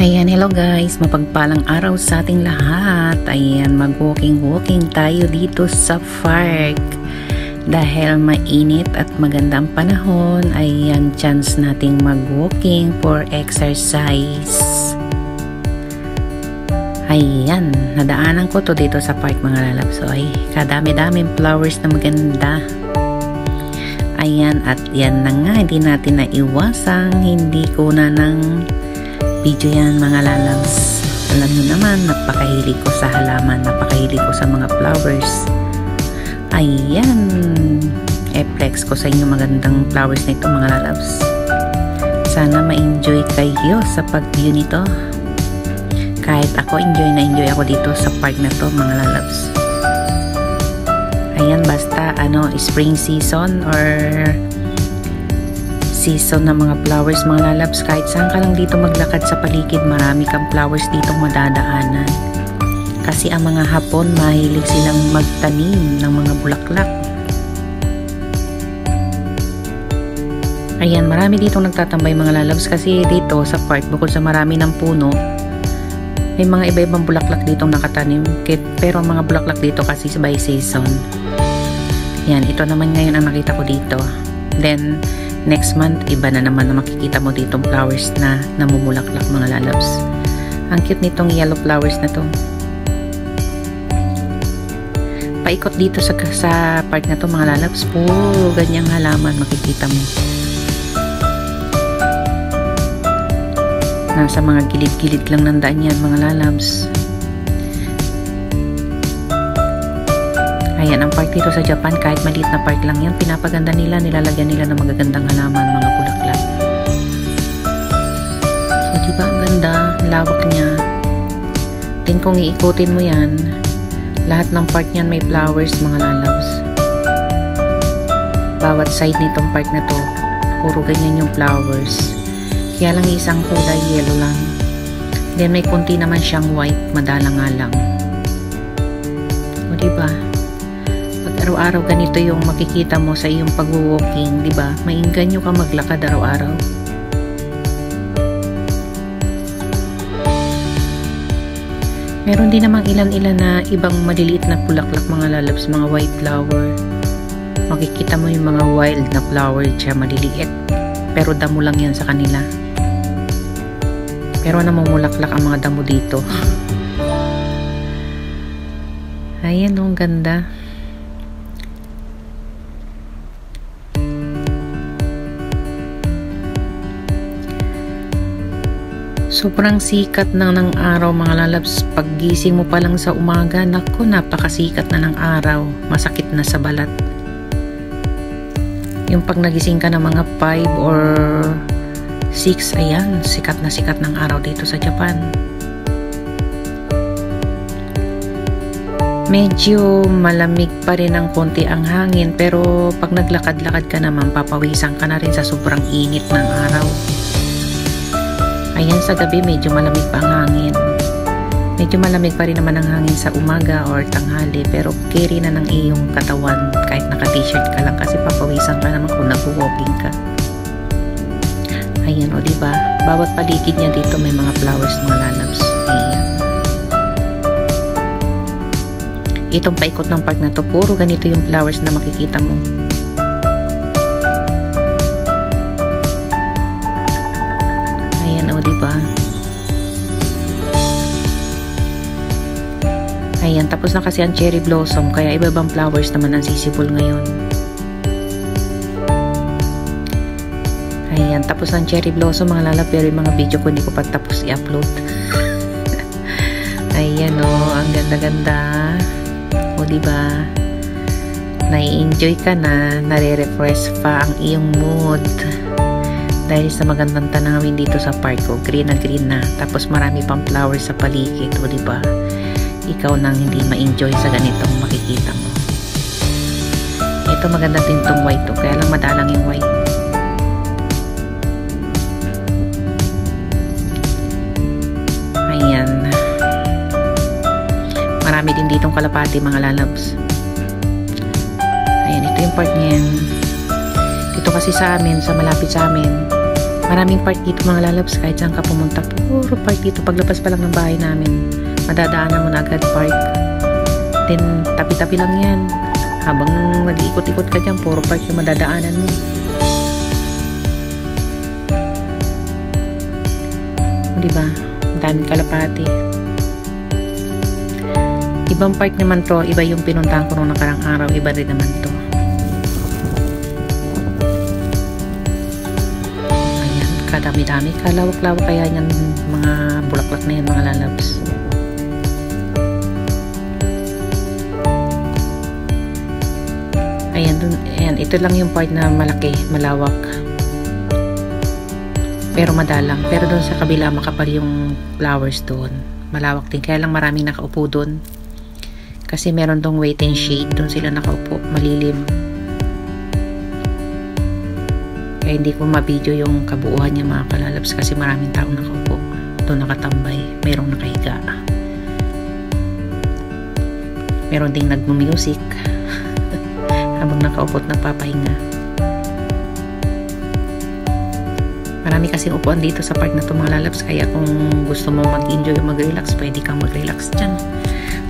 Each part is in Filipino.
Ayan, hello guys, mapagpalang araw sa ating lahat. Ayan, mag-walking tayo dito sa park. Dahil mainit at magandang panahon, ayan, chance nating mag-walking for exercise. Ayan, nadaanan ko to dito sa park mga lalabs. So, ay, kadami-daming flowers na maganda. Ayan, at yan na nga, hindi natin naiwasang hindi ko na ng video yan mga lalabs. Alam nyo naman, napakahilig ko sa halaman, napakahilig ko sa mga flowers. Ayan, e-flex ko sa inyo magandang flowers na ito mga lalabs. Sana ma-enjoy kayo sa pag-view nito. Kahit ako, enjoy ako dito sa park na to mga lalabs. Ayan, basta spring season or season ng mga flowers mga lalabs, kahit saan ka lang dito maglakad sa paligid, marami kang flowers ditong madadaanan. Kasi ang mga Hapon, mahilig silang magtanim ng mga bulaklak. Ayan, marami ditong nagtatambay mga lalabs kasi dito sa park, bukod sa marami ng puno, may mga iba-ibang bulaklak ditong nakatanim. Pero ang mga bulaklak dito kasi by season. Yan, ito naman ngayon ang nakita ko dito. Then next month, iba na naman na makikita mo ditong flowers na namumulaklak mga lalabs. Ang cute nitong yellow flowers na to. Paikot dito sa park na to mga lalabs, puro ganyang halaman makikita mo. Nasa mga gilid-gilid lang ng daan yan mga lalabs. Ayan, ang park dito sa Japan, kahit maliit na park lang yan, pinapaganda nila, nilalagyan nila ng magagandang halaman, mga bulaklak. So, diba, ang ganda, lawak niya. Then, kung iikutin mo yan, lahat ng park niyan may flowers, mga lalabs. Bawat side nitong park na to, puro ganyan yung flowers. Kaya lang isang kulay, yellow lang. Then, may konti naman siyang white, madalang nga lang. O, diba? Araw-araw ganito yung makikita mo sa iyong pag-walking, di ba? Mainganyo ka maglakad araw-araw. Meron din namang ilan-ilan na ibang maliliit na bulaklak mga lalabs, mga white flower. Makikita mo yung mga wild na flower siya, maliliit. Pero damo lang yan sa kanila. Pero namumulaklak ang mga damo dito. Ayan, ang ganda. Sobrang sikat na ng araw mga lalabs. Paggising mo pa lang sa umaga, naku, napakasikat na ng araw. Masakit na sa balat. Yung pag nagising ka ng mga 5 or 6, ayan, sikat ng araw dito sa Japan. Medyo malamig pa rin ng konti ang hangin, pero pag naglakad-lakad ka naman, papawisan ka na rin sa sobrang init ng araw. Ayan, sa gabi medyo malamig pa ang hangin. Medyo malamig pa rin naman ang hangin sa umaga or tanghali, pero carry na ng iyong katawan kahit naka-t-shirt ka lang kasi papawisan ka naman kung nag-walking ka. Ayan, o diba? Bawat paligid niya dito may mga flowers mga lalabs. Ayan. Itong paikot ng park na to, puro ganito yung flowers na makikita mo. Diba? Ayan, tapos na kasi ang cherry blossom, kaya iba-ibang flowers naman ang sisibol ngayon. Ayan, tapos ng cherry blossom mga lalab, pero yung mga video ko hindi ko pa tapos i-upload. Ayan o, ang ganda-ganda. O diba? Nai-enjoy ka na, nare-refresh pa ang iyong mood. Dahil sa magandang tanawin dito sa park ko, green na, tapos marami pang flowers sa paligid, o diba? Ikaw nang hindi ma-enjoy sa ganitong makikita mo. Ito maganda din itong white to, kaya lang madalang yung white. Ayan. Marami din ditong kalapati mga lalabs. Ayan, ito yung park niyan. Dito kasi sa amin, sa malapit sa amin, Maraming park dito mga lalabs, kahit saan ka pumunta, puro park dito. Paglabas pa lang ng bahay namin, madadaanan mo na agad park. Then tabi-tabi lang yan, habang nag-iikot-ikot ka dyan, puro park yung madadaanan mo. Diba? Daming kalapati. Ibang park naman to, iba yung pinuntahan ko nung nakarang araw, iba rin naman to. Ayan, kadami-dami, kalawak-lawak kaya yan mga bulaklak na yan mga lalabs. Ayan, ayan, ito lang yung part na malaki, malawak. Pero madalang. Pero doon sa kabila makapal yung flowers doon. Malawak din. Kaya lang maraming nakaupo doon. Kasi meron dong wait and shade. Doon sila nakaupo. Malilim. Kaya hindi ko mabidyo yung kabuuhan niya mga kalalabs. Kasi maraming taong nakaupo. Doon nakatambay. Merong nakahiga. Meron ding nagmumusik. Habang nakaupo at nagpapahinga. Marami kasing upuan dito sa park na ito mga lalabs, kaya kung gusto mo mag-enjoy o mag-relax, pwede kang mag-relax dyan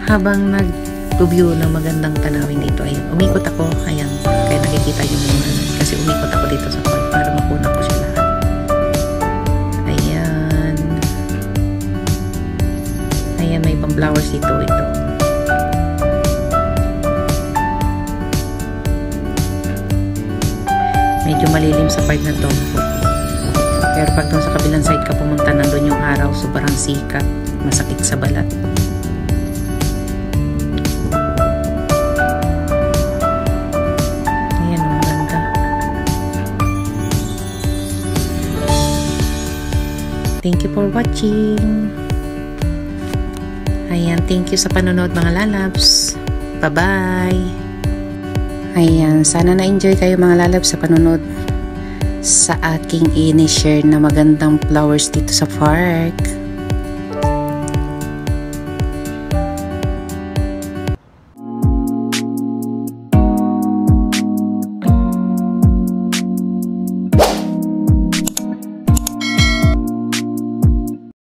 habang nag-view ng magandang tanawin dito. Ayun, umikot ako, ayan, kaya nakikita yung mga, kasi umikot ako dito sa park para makuna ko sila. Ayan, ayan, may pang flowers dito. Ito medyo malilim sa park na to. Pero pag doon sa kabilang side ka pumunta, nandun yung araw, sobrang sikat, masakit sa balat. Ayan, ang ganda. Thank you for watching. Ayan, thank you sa panonood mga lalabs. Bye-bye. Ayan, sana na-enjoy kayo mga lalabs sa panonood sa aking ini-share na magandang flowers dito sa park.